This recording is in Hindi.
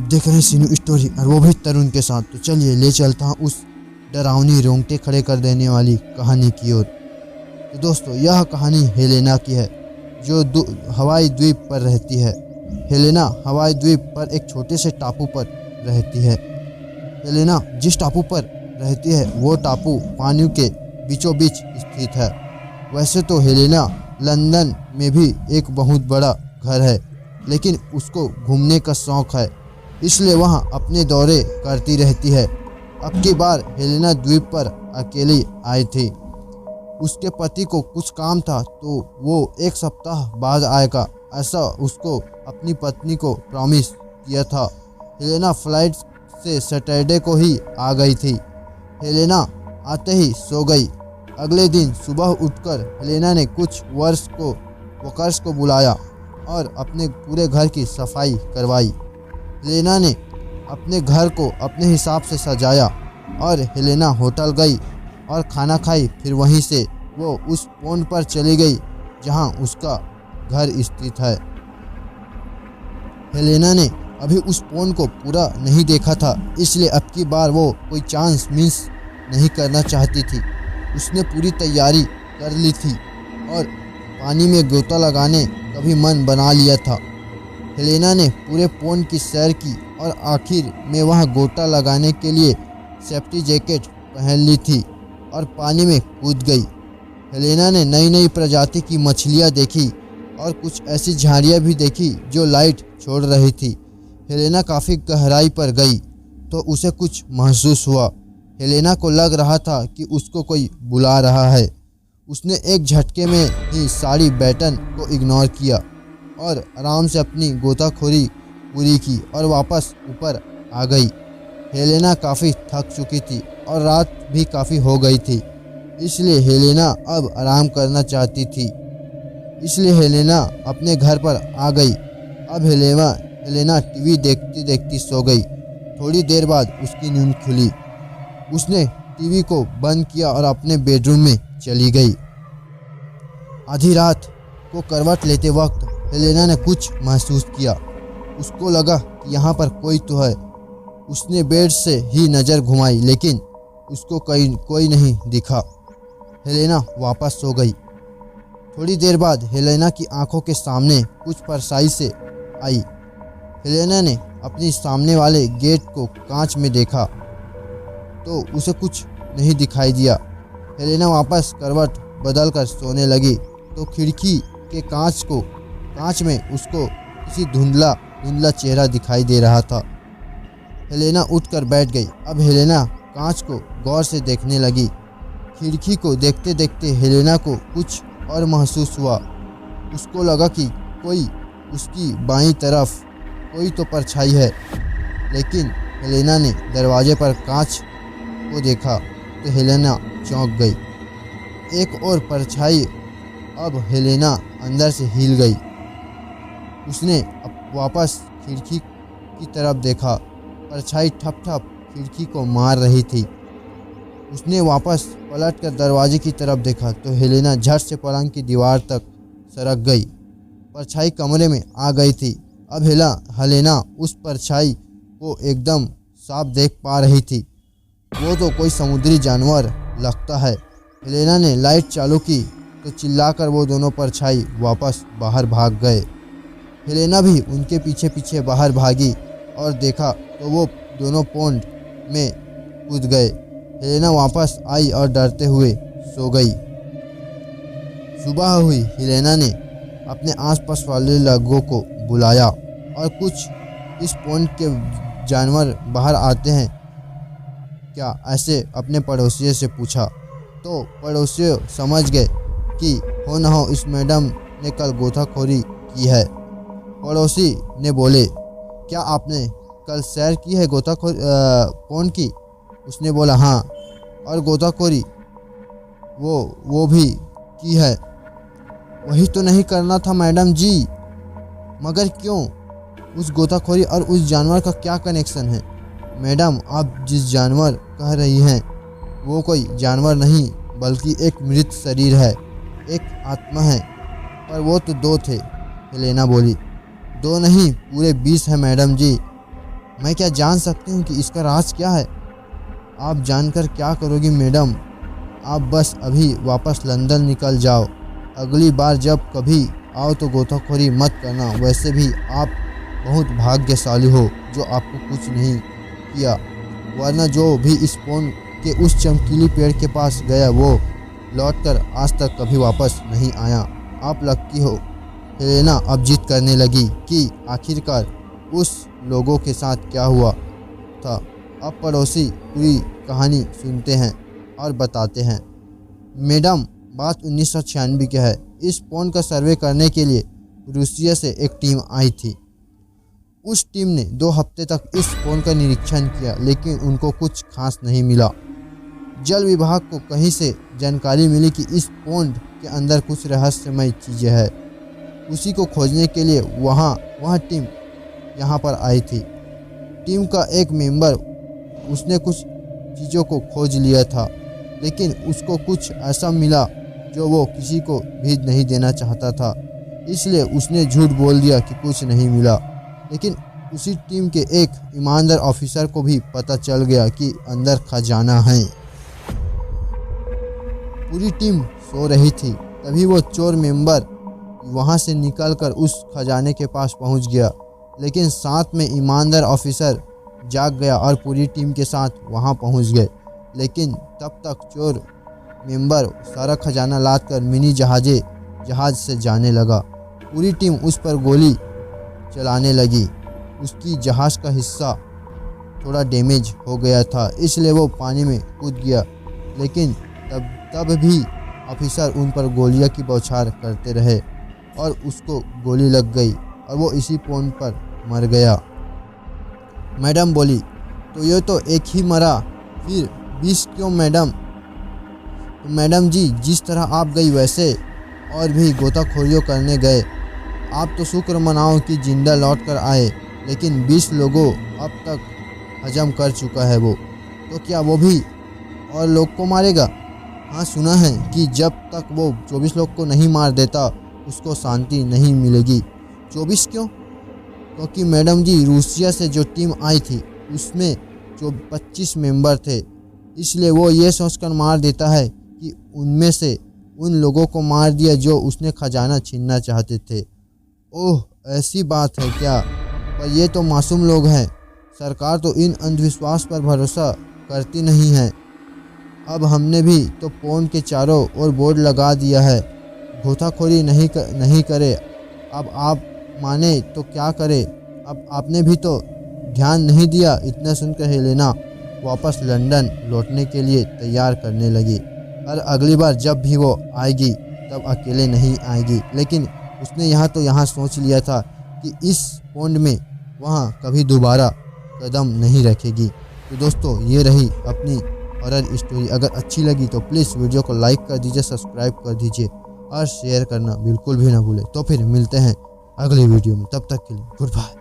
आप देख रहे हैं सीनू स्टोरी और वो भी तरुण के साथ। तो चलिए ले चलता हूँ उस डरावनी रोंगटे खड़े कर देने वाली कहानी की ओर। तो दोस्तों यह कहानी हेलेना की है जो हवाई द्वीप पर रहती है। हेलेना हवाई द्वीप पर एक छोटे से टापू पर रहती है। हेलेना जिस टापू पर रहती है वो टापू पानी के बीचों बीच स्थित है। वैसे तो हेलेना लंदन में भी एक बहुत बड़ा घर है, लेकिन उसको घूमने का शौक़ है, इसलिए वहाँ अपने दौरे करती रहती है। अब की बार हेलेना द्वीप पर अकेली आई थी। उसके पति को कुछ काम था तो वो एक सप्ताह बाद आएगा, ऐसा उसको अपनी पत्नी को प्रॉमिस किया था। हेलेना फ्लाइट से सैटरडे को ही आ गई थी। हेलेना आते ही सो गई। अगले दिन सुबह उठकर हेलेना ने कुछ वर्कर्स को बुलाया और अपने पूरे घर की सफाई करवाई। हेलेना ने अपने घर को अपने हिसाब से सजाया और हेलेना होटल गई और खाना खाई। फिर वहीं से वो उस पॉन्ड पर चली गई जहां उसका घर स्थित है। हेलेना ने अभी उस पॉन्ड को पूरा नहीं देखा था, इसलिए अब की बार वो कोई चांस मिस नहीं करना चाहती थी। उसने पूरी तैयारी कर ली थी और पानी में गोता लगाने का भी मन बना लिया था। हेलेना ने पूरे पॉन्ड की सैर की और आखिर में वहां गोता लगाने के लिए सेफ्टी जैकेट पहन ली थी और पानी में कूद गई। हेलेना ने नई नई प्रजाति की मछलियां देखी और कुछ ऐसी झाड़ियां भी देखी जो लाइट छोड़ रही थी। हेलेना काफ़ी गहराई पर गई तो उसे कुछ महसूस हुआ। हेलेना को लग रहा था कि उसको कोई बुला रहा है। उसने एक झटके में ही सारी बैटन को इग्नोर किया और आराम से अपनी गोताखोरी पूरी की और वापस ऊपर आ गई। हेलेना काफ़ी थक चुकी थी और रात भी काफ़ी हो गई थी, इसलिए हेलेना अब आराम करना चाहती थी। इसलिए हेलेना अपने घर पर आ गई। अब हेलेना टीवी देखती देखती सो गई। थोड़ी देर बाद उसकी नींद खुली। उसने टीवी को बंद किया और अपने बेडरूम में चली गई। आधी रात को करवट लेते वक्त हेलेना ने कुछ महसूस किया। उसको लगा कि यहाँ पर कोई तो है। उसने बेड से ही नज़र घुमाई, लेकिन उसको कोई नहीं दिखा। हेलेना वापस सो गई। थोड़ी देर बाद हेलेना की आंखों के सामने कुछ परछाई से आई। हेलेना ने अपनी सामने वाले गेट को कांच में देखा तो उसे कुछ नहीं दिखाई दिया। हेलेना वापस करवट बदलकर सोने लगी तो खिड़की के कांच में उसको किसी धुंधला चेहरा दिखाई दे रहा था। हेलेना उठकर बैठ गई। अब हेलेना कांच को गौर से देखने लगी। खिड़की को देखते देखते हेलेना को कुछ और महसूस हुआ। उसको लगा कि कोई उसकी बाईं तरफ कोई तो परछाई है, लेकिन हेलेना ने दरवाजे पर कांच को देखा तो हेलेना चौंक गई। एक और परछाई। अब हेलेना अंदर से हिल गई। उसने वापस खिड़की की तरफ देखा। परछाई ठप ठप खिड़की को मार रही थी। उसने वापस पलटकर दरवाजे की तरफ देखा तो हेलेना झट से पलंग की दीवार तक सरक गई। परछाई कमरे में आ गई थी। अब हेलेना उस परछाई को एकदम साफ देख पा रही थी। वो तो कोई समुद्री जानवर लगता है। हेलेना ने लाइट चालू की तो चिल्लाकर वो दोनों परछाई वापस बाहर भाग गए। हेलेना भी उनके पीछे पीछे बाहर भागी और देखा तो वो दोनों पॉन्ड में कूद गए। हेलेना वापस आई और डरते हुए सो गई। सुबह हुई। हेलेना ने अपने आसपास वाले लोगों को बुलाया और कुछ इस पॉन्ड के जानवर बाहर आते हैं क्या, ऐसे अपने पड़ोसियों से पूछा। तो पड़ोसी समझ गए कि हो न हो इस मैडम ने कल गोताखोरी की है। पड़ोसी ने बोले, क्या आपने कल सैर की है पॉन्ड की? उसने बोला हाँ। और गोताखोरी वो भी की है? वही तो नहीं करना था मैडम जी। मगर क्यों? उस गोताखोरी और उस जानवर का क्या कनेक्शन है? मैडम, आप जिस जानवर कह रही हैं वो कोई जानवर नहीं बल्कि एक मृत शरीर है, एक आत्मा है। पर वो तो 2 थे, हेलेना बोली। 2 नहीं, पूरे 20 है मैडम जी। मैं क्या जान सकती हूँ कि इसका राज क्या है? आप जानकर क्या करोगी मैडम? आप बस अभी वापस लंदन निकल जाओ। अगली बार जब कभी आओ तो गोताखोरी मत करना। वैसे भी आप बहुत भाग्यशाली हो जो आपको कुछ नहीं किया, वरना जो भी इस पोन के उस चमकीली पेड़ के पास गया वो लौटकर आज तक कभी वापस नहीं आया। आप लक्की हो। हेलेना अब जिद करने लगी कि आखिरकार उस लोगों के साथ क्या हुआ था। अब पड़ोसी पूरी कहानी सुनते हैं और बताते हैं। मैडम, बात 1996 की है। इस पोन का सर्वे करने के लिए रूसिया से एक टीम आई थी। उस टीम ने 2 हफ्ते तक इस पोन का निरीक्षण किया, लेकिन उनको कुछ खास नहीं मिला। जल विभाग को कहीं से जानकारी मिली कि इस पोंड के अंदर कुछ रहस्यमय चीज़ें हैं। उसी को खोजने के लिए वह टीम यहाँ पर आई थी। टीम का एक मेंबर, उसने कुछ चीज़ों को खोज लिया था, लेकिन उसको कुछ ऐसा मिला जो वो किसी को भी नहीं देना चाहता था। इसलिए उसने झूठ बोल दिया कि कुछ नहीं मिला। लेकिन उसी टीम के एक ईमानदार ऑफिसर को भी पता चल गया कि अंदर खजाना है। पूरी टीम सो रही थी, तभी वो चोर मेंबर वहां से निकलकर उस खजाने के पास पहुंच गया। लेकिन साथ में ईमानदार ऑफिसर जाग गया और पूरी टीम के साथ वहां पहुंच गए। लेकिन तब तक चोर मेंबर सारा खजाना लाद कर मिनी जहाज से जाने लगा। पूरी टीम उस पर गोली चलाने लगी। उसकी जहाज़ का हिस्सा थोड़ा डैमेज हो गया था, इसलिए वो पानी में कूद गया। लेकिन तब भी ऑफिसर उन पर गोलियां की बौछार करते रहे और उसको गोली लग गई और वो इसी पॉइंट पर मर गया। मैडम बोली, तो ये तो एक ही मरा, फिर 20 क्यों मैडम? तो मैडम जी, जिस तरह आप गई वैसे और भी गोताखोरियों करने गए। आप तो शुक्र मनाओ कि जिंदा लौट कर आए, लेकिन 20 लोगों अब तक हजम कर चुका है वो। तो क्या वो भी और लोग को मारेगा? हाँ, सुना है कि जब तक वो 24 लोग को नहीं मार देता उसको शांति नहीं मिलेगी। 24 क्यों? क्योंकि मैडम जी, रूसिया से जो टीम आई थी उसमें जो 25 मेंबर थे, इसलिए वो ये सोचकर मार देता है कि उनमें से उन लोगों को मार दिया जो उसने खजाना छीनना चाहते थे। ओह, ऐसी बात है क्या? पर ये तो मासूम लोग हैं। सरकार तो इन अंधविश्वास पर भरोसा करती नहीं है। अब हमने भी तो पोन के चारों ओर बोर्ड लगा दिया है, गोताखोरी नहीं करे। अब आप माने तो क्या करे? अब आपने भी तो ध्यान नहीं दिया। इतना सुनकर हेलेना वापस लंदन लौटने के लिए तैयार करने लगी। और अगली बार जब भी वो आएगी तब अकेले नहीं आएगी। लेकिन उसने यहाँ सोच लिया था कि इस पॉन्ड में वहाँ कभी दोबारा कदम नहीं रखेगी। तो दोस्तों, ये रही अपनी हॉरर स्टोरी। अगर अच्छी लगी तो प्लीज़ वीडियो को लाइक कर दीजिए, सब्सक्राइब कर दीजिए और शेयर करना बिल्कुल भी ना भूलें। तो फिर मिलते हैं अगली वीडियो में, तब तक के लिए गुड बाय।